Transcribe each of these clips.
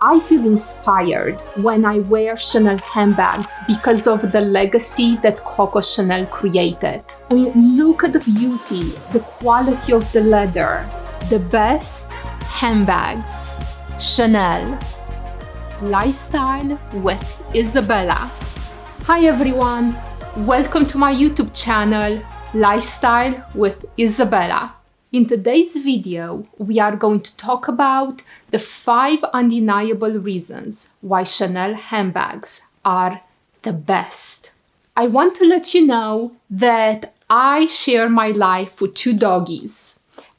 I feel inspired when I wear Chanel handbags because of the legacy that Coco Chanel created. I mean, look at the beauty, the quality of the leather, the best handbags. Chanel. Lifestyle with Isabella. Hi everyone, welcome to my YouTube channel, Lifestyle with Isabella. In today's video, we are going to talk about the 5 undeniable reasons why Chanel handbags are the best. I want to let you know that I share my life with 2 doggies,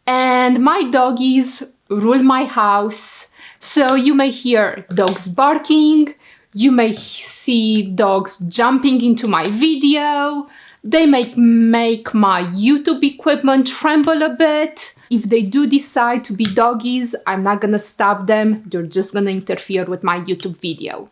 and my doggies rule my house. So you may hear dogs barking, you may see dogs jumping into my video. They make my YouTube equipment tremble a bit. If they do decide to be doggies, I'm not gonna stop them. They're just gonna interfere with my YouTube video.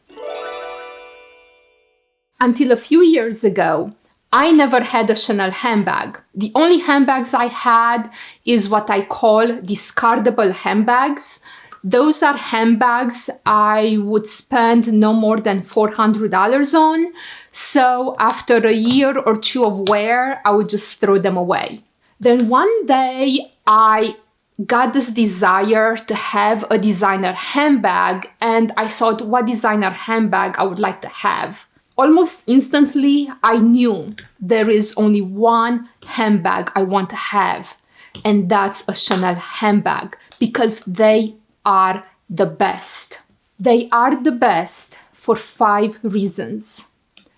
Until a few years ago, I never had a Chanel handbag. The only handbags I had is what I call discardable handbags. Those are handbags I would spend no more than $400 on. So after a year or 2 of wear, I would just throw them away. Then one day I got this desire to have a designer handbag, and I thought, what designer handbag I would like to have. Almost instantly, I knew there is only one handbag I want to have, and that's a Chanel handbag, because they are the best. They are the best for 5 reasons.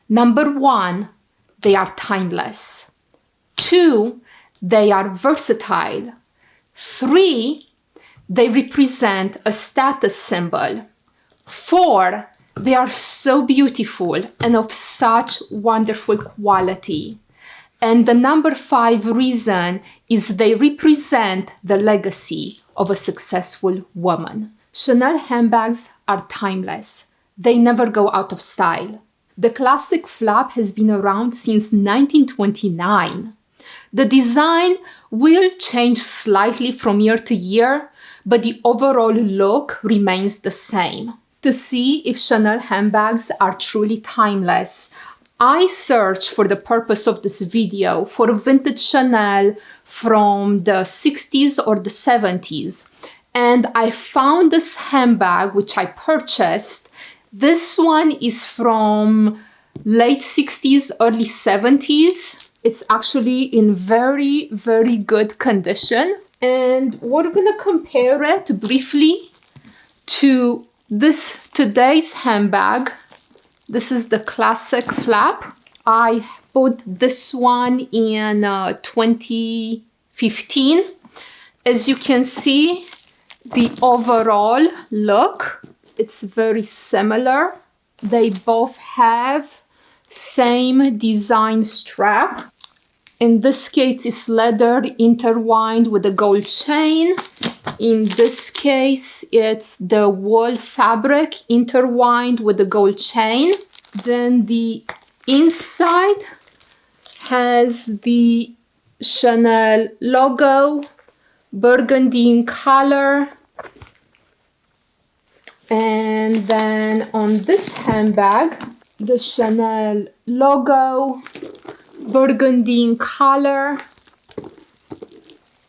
Number 1, they are timeless. 2, they are versatile. 3, they represent a status symbol. 4, they are so beautiful and of such wonderful quality. And the number 5 reason is they represent the legacy of a successful woman. Chanel handbags are timeless. They never go out of style. The classic flap has been around since 1929. The design will change slightly from year to year, but the overall look remains the same. To see if Chanel handbags are truly timeless, I searched for the purpose of this video for vintage Chanel from the 60s or the 70s. And I found this handbag, which I purchased. This one is from late 60s, early 70s. It's actually in very, very good condition. And we're gonna compare it briefly to today's handbag. This is the classic flap. I bought this one in 2015. As you can see, the overall look, it's very similar. They both have same design strap. In this case, it's leather intertwined with a gold chain. In this case, it's the wool fabric intertwined with the gold chain. Then the inside has the Chanel logo, burgundy in color. And then on this handbag, the Chanel logo, burgundy in color,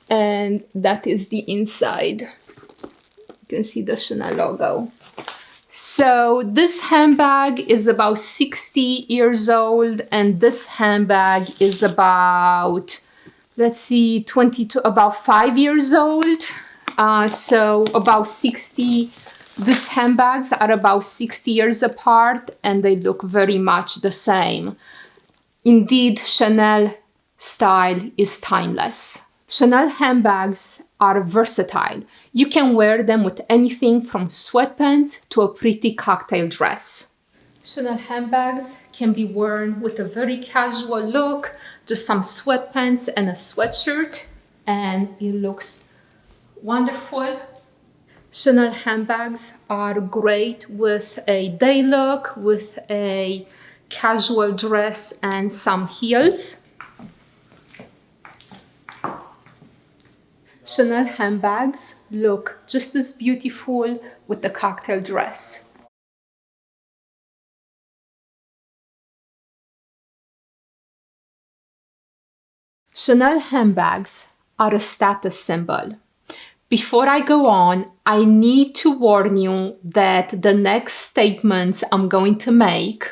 and that is the inside. You can see the Chanel logo. So this handbag is about 60 years old, and this handbag is about, let's see, about 5 years old. So about 60. These handbags are about 60 years apart, and they look very much the same. Indeed, Chanel style is timeless. Chanel handbags are versatile. You can wear them with anything from sweatpants to a pretty cocktail dress. Chanel handbags can be worn with a very casual look, just some sweatpants and a sweatshirt, and it looks wonderful. Chanel handbags are great with a day look, with a casual dress and some heels. Chanel handbags look just as beautiful with the cocktail dress. Chanel handbags are a status symbol. Before I go on, I need to warn you that the next statements I'm going to make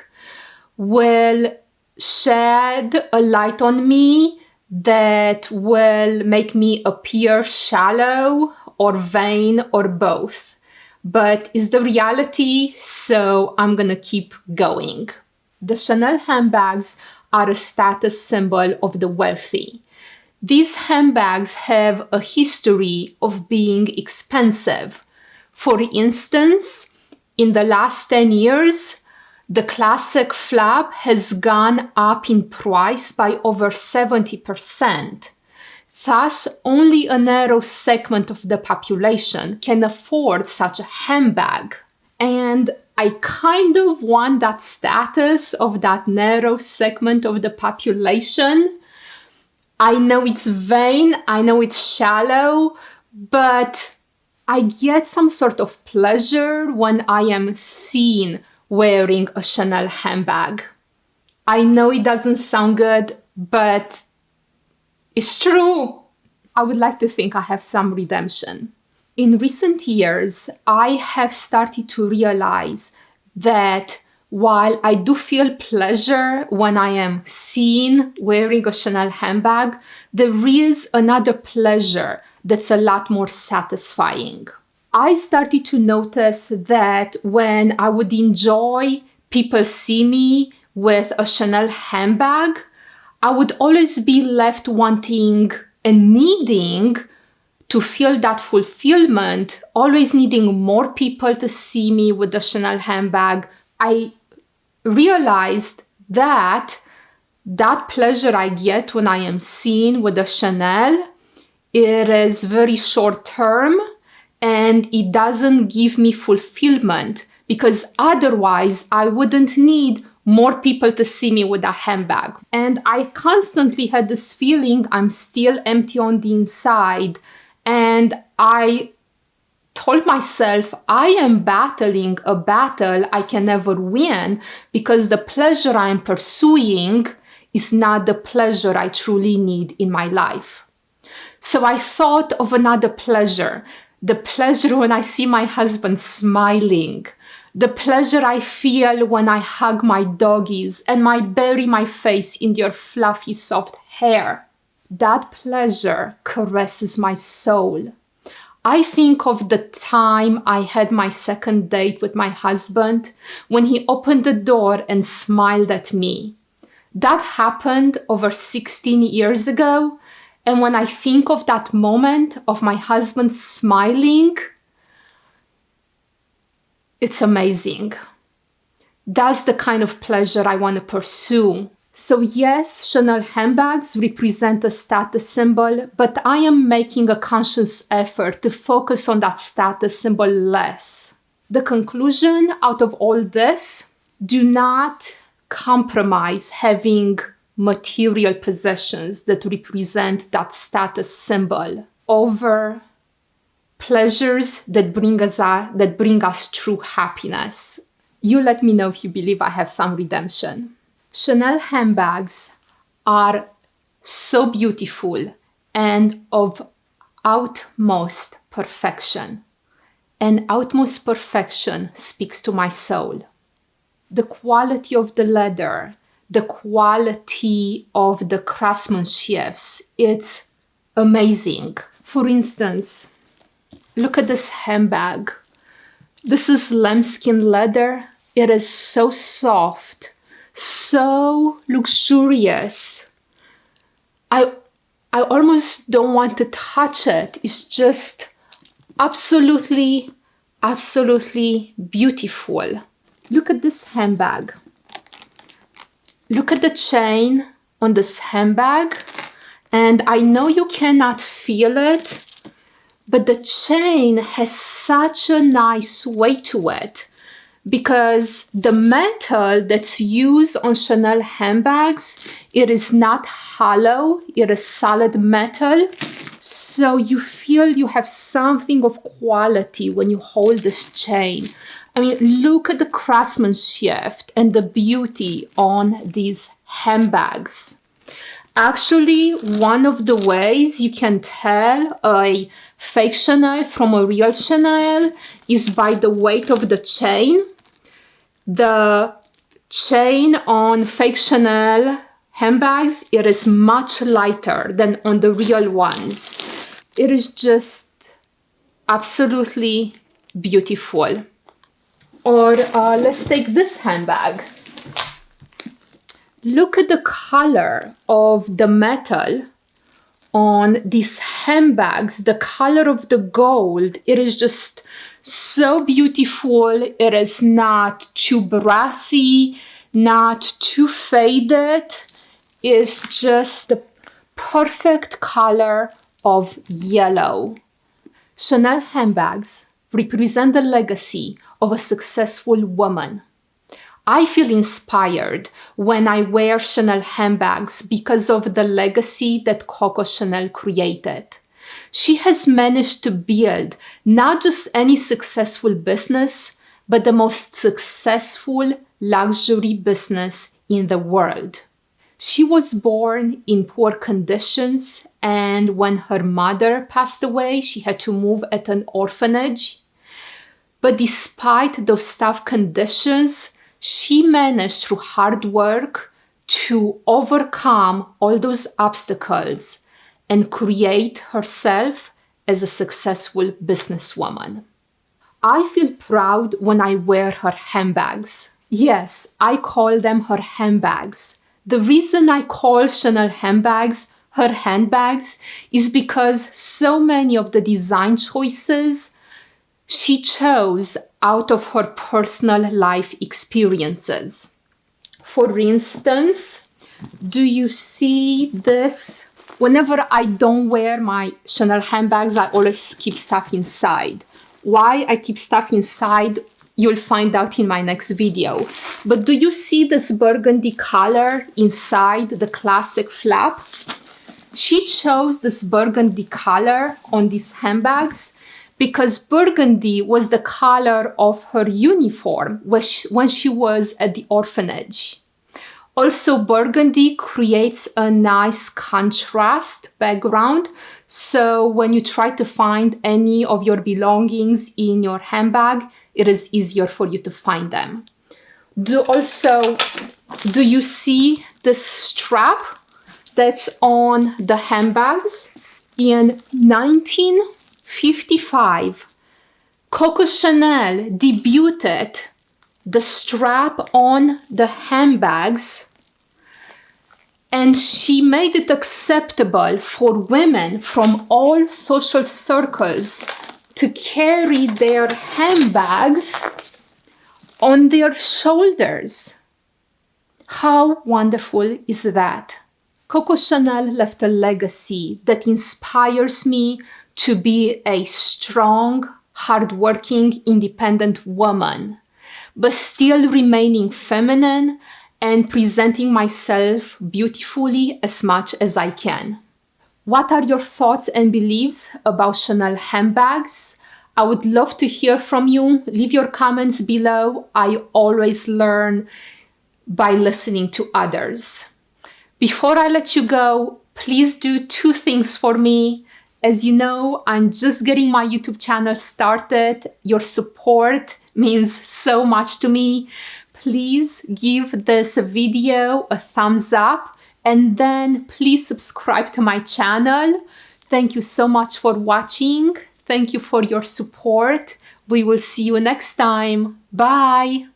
will shed a light on me that will make me appear shallow or vain or both. But it's the reality, so I'm gonna keep going. The Chanel handbags are a status symbol of the wealthy. These handbags have a history of being expensive. For instance, in the last 10 years, the classic flap has gone up in price by over 70%. Thus, only a narrow segment of the population can afford such a handbag. And I kind of want that status of that narrow segment of the population. I know it's vain, I know it's shallow, but I get some sort of pleasure when I am seen wearing a Chanel handbag. I know it doesn't sound good, but it's true. I would like to think I have some redemption. In recent years, I have started to realize that while I do feel pleasure when I am seen wearing a Chanel handbag, there is another pleasure that's a lot more satisfying. I started to notice that when I would enjoy people see me with a Chanel handbag, I would always be left wanting and needing to feel that fulfillment, always needing more people to see me with the Chanel handbag. I realized that that pleasure I get when I am seen with a Chanel, it is very short term and it doesn't give me fulfillment, because otherwise I wouldn't need more people to see me with a handbag. And I constantly had this feeling I'm still empty on the inside, and I told myself I am battling a battle I can never win, because the pleasure I am pursuing is not the pleasure I truly need in my life. So I thought of another pleasure, the pleasure when I see my husband smiling, the pleasure I feel when I hug my doggies and I bury my face in their fluffy, soft hair. That pleasure caresses my soul. I think of the time I had my second date with my husband when he opened the door and smiled at me. That happened over 16 years ago, and when I think of that moment of my husband smiling, it's amazing. That's the kind of pleasure I want to pursue. So yes, Chanel handbags represent a status symbol, but I am making a conscious effort to focus on that status symbol less. The conclusion out of all this: do not compromise having material possessions that represent that status symbol over pleasures that bring us true happiness. You let me know if you believe I have some redemption. Chanel handbags are so beautiful and of utmost perfection. And utmost perfection speaks to my soul. The quality of the leather, the quality of the craftsmanship, it's amazing. For instance, look at this handbag. This is lambskin leather. It is so soft, so luxurious. I almost don't want to touch it. It's just absolutely, absolutely beautiful. Look at this handbag. Look at the chain on this handbag. And I know you cannot feel it, but the chain has such a nice weight to it because the metal that's used on Chanel handbags, it is not hollow, it is solid metal. So you feel you have something of quality when you hold this chain. I mean, look at the craftsmanship and the beauty on these handbags. Actually, one of the ways you can tell a fake Chanel from a real Chanel is by the weight of the chain. The chain on fake Chanel handbags, it is much lighter than on the real ones. It is just absolutely beautiful. Or let's take this handbag. Look at the color of the metal on these handbags, the color of the gold. It is just so beautiful. It is not too brassy, not too faded. It's just the perfect color of yellow. Chanel handbags represent the legacy of a successful woman. I feel inspired when I wear Chanel handbags because of the legacy that Coco Chanel created. She has managed to build not just any successful business, but the most successful luxury business in the world. She was born in poor conditions, and when her mother passed away, she had to move at an orphanage. But despite those tough conditions, she managed through hard work to overcome all those obstacles and create herself as a successful businesswoman. I feel proud when I wear her handbags. Yes, I call them her handbags. The reason I call Chanel handbags her handbags is because so many of the design choices she chose out of her personal life experiences. For instance, do you see this? Whenever I don't wear my Chanel handbags, I always keep stuff inside. Why I keep stuff inside, you'll find out in my next video. But do you see this burgundy color inside the classic flap? She chose this burgundy color on these handbags because burgundy was the color of her uniform when she was at the orphanage. Also, burgundy creates a nice contrast background, so when you try to find any of your belongings in your handbag, it is easier for you to find them. Do you see this strap that's on the handbags? In 1955, Coco Chanel debuted the strap on the handbags, and she made it acceptable for women from all social circles to carry their handbags on their shoulders. How wonderful is that? Coco Chanel left a legacy that inspires me to be a strong, hardworking, independent woman, but still remaining feminine and presenting myself beautifully as much as I can. What are your thoughts and beliefs about Chanel handbags? I would love to hear from you. Leave your comments below. I always learn by listening to others. Before I let you go, please do 2 things for me. As you know, I'm just getting my YouTube channel started. Your support means so much to me. Please give this video a thumbs up and then please subscribe to my channel. Thank you so much for watching. Thank you for your support. We will see you next time. Bye.